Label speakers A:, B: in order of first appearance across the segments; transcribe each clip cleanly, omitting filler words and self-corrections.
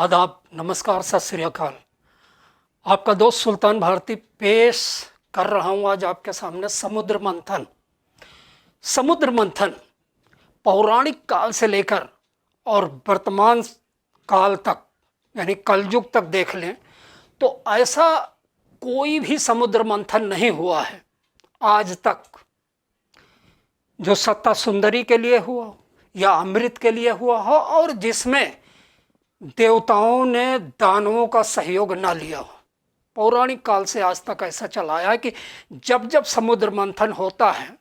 A: आदाब, नमस्कार, सत श्री अकाल। आपका दोस्त सुल्तान भारती पेश कर रहा हूँ आज आपके सामने समुद्र मंथन। समुद्र मंथन पौराणिक काल से लेकर और वर्तमान काल तक यानी कलयुग तक देख लें तो ऐसा कोई भी समुद्र मंथन नहीं हुआ है आज तक जो सत्ता सुंदरी के लिए हुआ या अमृत के लिए हुआ हो और जिसमें देवताओं ने दानवों का सहयोग ना लिया हो। पौराणिक काल से आज तक ऐसा चला आया है कि जब जब समुद्र मंथन होता है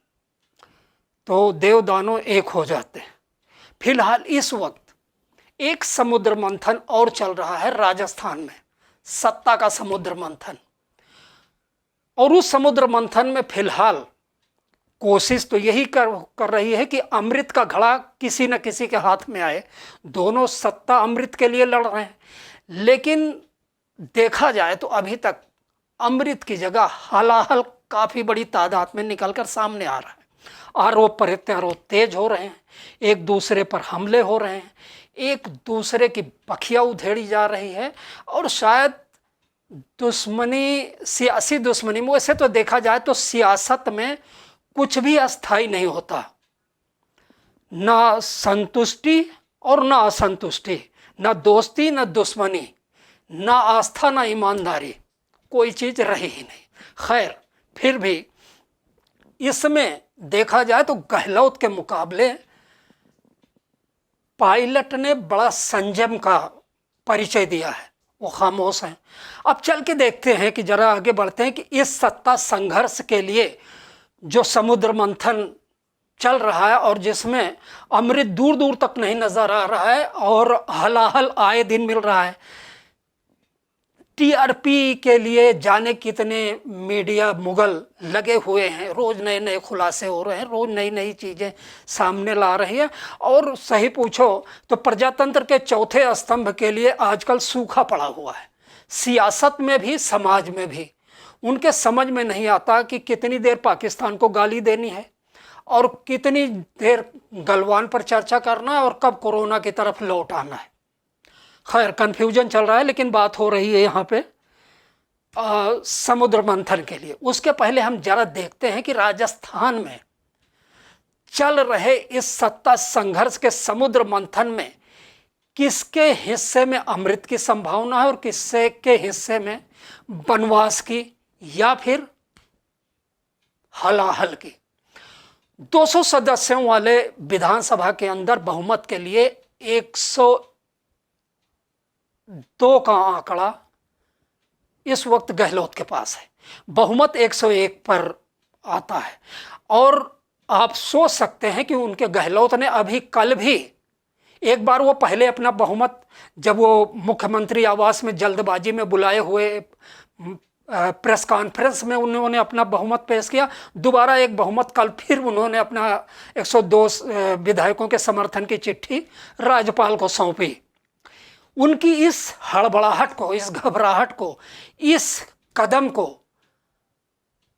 A: तो देव दानव एक हो जाते हैं। फिलहाल इस वक्त एक समुद्र मंथन और चल रहा है राजस्थान में, सत्ता का समुद्र मंथन। और उस समुद्र मंथन में फिलहाल कोशिश तो यही कर रही है कि अमृत का घड़ा किसी न किसी के हाथ में आए। दोनों सत्ता अमृत के लिए लड़ रहे हैं, लेकिन देखा जाए तो अभी तक अमृत की जगह हलाहल काफ़ी बड़ी तादाद में निकलकर सामने आ रहा है। आरोप प्रत्यारोप तेज हो रहे हैं, एक दूसरे पर हमले हो रहे हैं, एक दूसरे की बखिया उधेड़ी जा रही है। और शायद दुश्मनी, सियासी दुश्मनी में, वैसे तो देखा जाए तो सियासत में कुछ भी अस्थाई नहीं होता, ना संतुष्टि और ना असंतुष्टि, ना दोस्ती ना दुश्मनी, ना आस्था ना ईमानदारी, कोई चीज़ रही ही नहीं। खैर, फिर भी इसमें देखा जाए तो गहलोत के मुकाबले पायलट ने बड़ा संयम का परिचय दिया है, वो खामोश हैं। अब चल के देखते हैं कि जरा आगे बढ़ते हैं कि इस सत्ता संघर्ष के लिए जो समुद्र मंथन चल रहा है और जिसमें अमृत दूर दूर तक नहीं नजर आ रहा है और हलाहल आए दिन मिल रहा है। टीआरपी के लिए जाने कितने मीडिया मुगल लगे हुए हैं, रोज नए नए खुलासे हो रहे हैं, रोज नई नई चीज़ें सामने ला रही है। और सही पूछो तो प्रजातंत्र के चौथे स्तंभ के लिए आजकल सूखा पड़ा हुआ है, सियासत में भी समाज में भी। उनके समझ में नहीं आता कि कितनी देर पाकिस्तान को गाली देनी है और कितनी देर गलवान पर चर्चा करना है और कब कोरोना की तरफ लौट आना है। खैर, कन्फ्यूजन चल रहा है, लेकिन बात हो रही है यहाँ पे समुद्र मंथन के लिए। उसके पहले हम जरा देखते हैं कि राजस्थान में चल रहे इस सत्ता संघर्ष के समुद्र मंथन में किसके हिस्से में अमृत की संभावना है और किससे के हिस्से में वनवास की या फिर हलाहल की। 200 सदस्यों वाले विधानसभा के अंदर बहुमत के लिए 102 का आंकड़ा इस वक्त गहलोत के पास है। बहुमत 101 पर आता है। और आप सोच सकते हैं कि उनके गहलोत ने अभी कल भी एक बार, वो पहले अपना बहुमत जब वो मुख्यमंत्री आवास में जल्दबाजी में बुलाए हुए प्रेस कॉन्फ्रेंस में उन्होंने अपना बहुमत पेश किया, दोबारा एक बहुमत कल फिर उन्होंने अपना 102 विधायकों के समर्थन की चिट्ठी राज्यपाल को सौंपी। उनकी इस हड़बड़ाहट को, इस घबराहट को, इस कदम को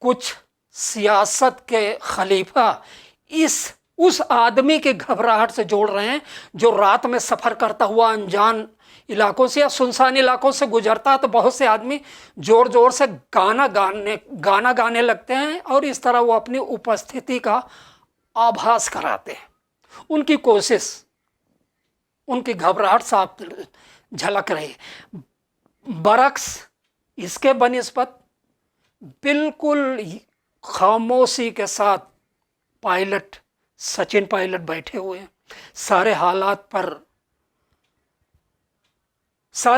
A: कुछ सियासत के खलीफा उस आदमी के घबराहट से जोड़ रहे हैं जो रात में सफ़र करता हुआ अनजान इलाकों से या सुनसान इलाकों से गुजरता है तो बहुत से आदमी जोर जोर से गाना गाने लगते हैं और इस तरह वो अपनी उपस्थिति का आभास कराते हैं। उनकी कोशिश, उनकी घबराहट साफ झलक रही है। बरक्स इसके बनिस्बत बिल्कुल खामोशी के साथ सचिन पायलट बैठे हुए हैं, सारे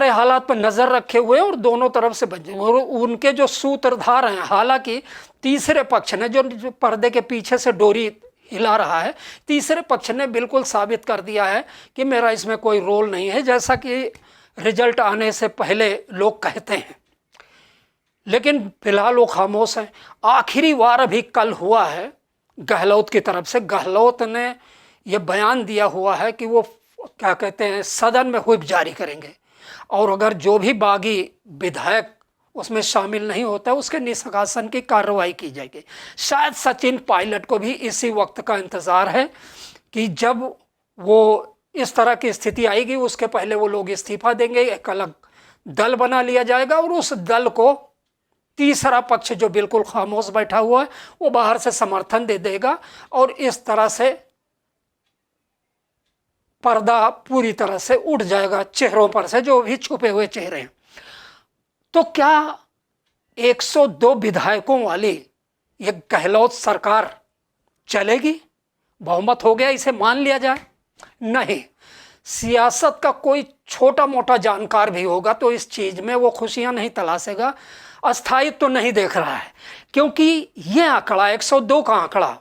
A: हालात पर नज़र रखे हुए और दोनों तरफ से बचे। और उनके जो सूत्रधार हैं, हालांकि तीसरे पक्ष ने जो पर्दे के पीछे से डोरी हिला रहा है, तीसरे पक्ष ने बिल्कुल साबित कर दिया है कि मेरा इसमें कोई रोल नहीं है, जैसा कि रिजल्ट आने से पहले लोग कहते हैं। लेकिन फिलहाल वो खामोश हैं। आखिरी वार अभी कल हुआ है गहलोत की तरफ से। गहलोत ने यह बयान दिया हुआ है कि वो क्या कहते हैं, सदन में व्हिप जारी करेंगे और अगर जो भी बागी विधायक उसमें शामिल नहीं होता है उसके निष्कासन की कार्रवाई की जाएगी। शायद सचिन पायलट को भी इसी वक्त का इंतज़ार है कि जब वो इस तरह की स्थिति आएगी, उसके पहले वो लोग इस्तीफा देंगे, एक अलग दल बना लिया जाएगा और उस दल को तीसरा पक्ष जो बिल्कुल खामोश बैठा हुआ है वो बाहर से समर्थन दे देगा और इस तरह से पर्दा पूरी तरह से उठ जाएगा चेहरों पर से, जो भी छुपे हुए चेहरे हैं। तो क्या 102 विधायकों वाली ये गहलोत सरकार चलेगी? बहुमत हो गया इसे मान लिया जाए? नहीं। सियासत का कोई छोटा मोटा जानकार भी होगा तो इस चीज में वो खुशियां नहीं तलाशेगा, अस्थायित्व तो नहीं देख रहा है, क्योंकि ये आंकड़ा 102 का आंकड़ा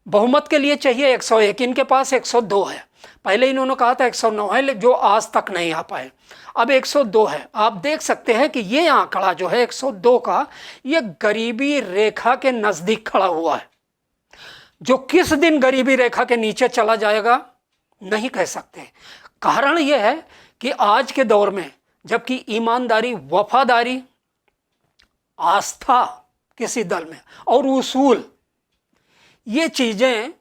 A: बहुमत के लिए चाहिए 101, इनके पास 102 है। पहले इन्होंने कहा था 109 है, जो आज तक नहीं आ पाए, अब 102 है। आप देख सकते हैं कि ये आंकड़ा जो है 102 का, ये गरीबी रेखा के नजदीक खड़ा हुआ है। जो किस दिन गरीबी रेखा के नीचे चला जाएगा नहीं कह सकते। कारण यह है कि आज के दौर में जबकि ईमानदारी, वफादारी, आस्था किसी दल में और उसूल, ये चीजें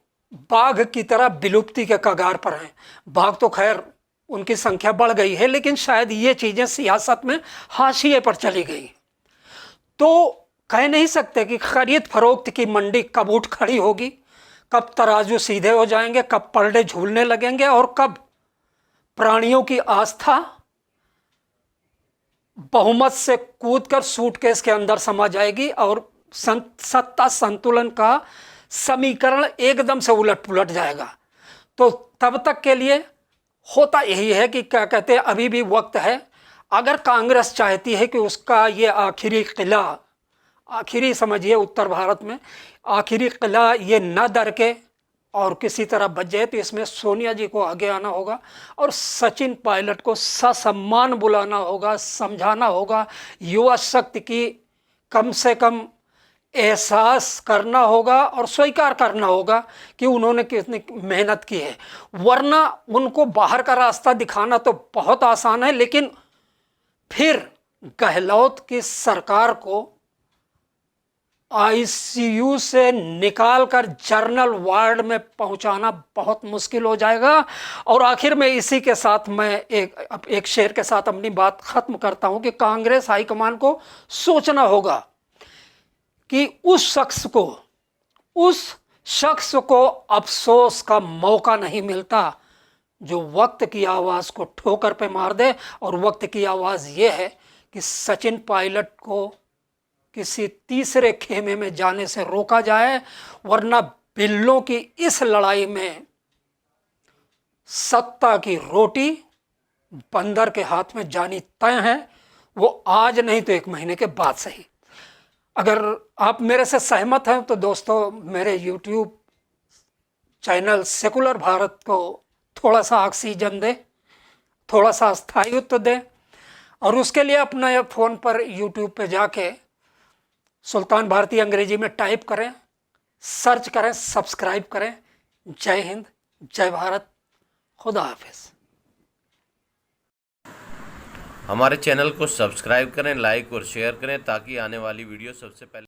A: बाघ की तरह विलुप्ति के कगार पर हैं। बाघ तो खैर उनकी संख्या बढ़ गई है, लेकिन शायद ये चीजें सियासत में हाशिए पर चली गई। तो कह नहीं सकते कि खरीद फरोख्त की मंडी कब उठ खड़ी होगी, कब तराजू सीधे हो जाएंगे, कब पलड़े झूलने लगेंगे और कब प्राणियों की आस्था बहुमत से कूदकर सूटकेस के अंदर समा जाएगी और सत्ता संतुलन का समीकरण एकदम से उलट पुलट जाएगा। तो तब तक के लिए होता यही है कि क्या कहते हैं, अभी भी वक्त है। अगर कांग्रेस चाहती है कि उसका ये आखिरी किला, आखिरी समझिए उत्तर भारत में आखिरी किला ये न दरके और किसी तरह बच जाए, तो इसमें सोनिया जी को आगे आना होगा और सचिन पायलट को ससम्मान बुलाना होगा, समझाना होगा, युवा शक्ति की कम से कम एहसास करना होगा और स्वीकार करना होगा कि उन्होंने कितनी मेहनत की है। वरना उनको बाहर का रास्ता दिखाना तो बहुत आसान है, लेकिन फिर गहलोत की सरकार को आईसीयू से निकालकर जनरल वार्ड में पहुंचाना बहुत मुश्किल हो जाएगा। और आखिर में इसी के साथ मैं एक शेर के साथ अपनी बात खत्म करता हूं कि कांग्रेस हाईकमान को सोचना होगा कि उस शख्स को अफसोस का मौका नहीं मिलता जो वक्त की आवाज़ को ठोकर पे मार दे। और वक्त की आवाज़ ये है कि सचिन पायलट को किसी तीसरे खेमे में जाने से रोका जाए, वरना बिल्लों की इस लड़ाई में सत्ता की रोटी बंदर के हाथ में जानी तय है। वो आज नहीं तो 1 महीने के बाद सही। अगर आप मेरे से सहमत हैं तो दोस्तों मेरे YouTube चैनल सेकुलर भारत को थोड़ा सा ऑक्सीजन दें, थोड़ा सा स्थायित्व दें और उसके लिए अपना फ़ोन पर YouTube पे जाके सुल्तान भारती अंग्रेजी में टाइप करें, सर्च करें, सब्सक्राइब करें। जय हिंद, जय भारत, खुदा हाफिज़।
B: हमारे चैनल को सब्सक्राइब करें, लाइक और शेयर करें ताकि आने वाली वीडियो सबसे पहले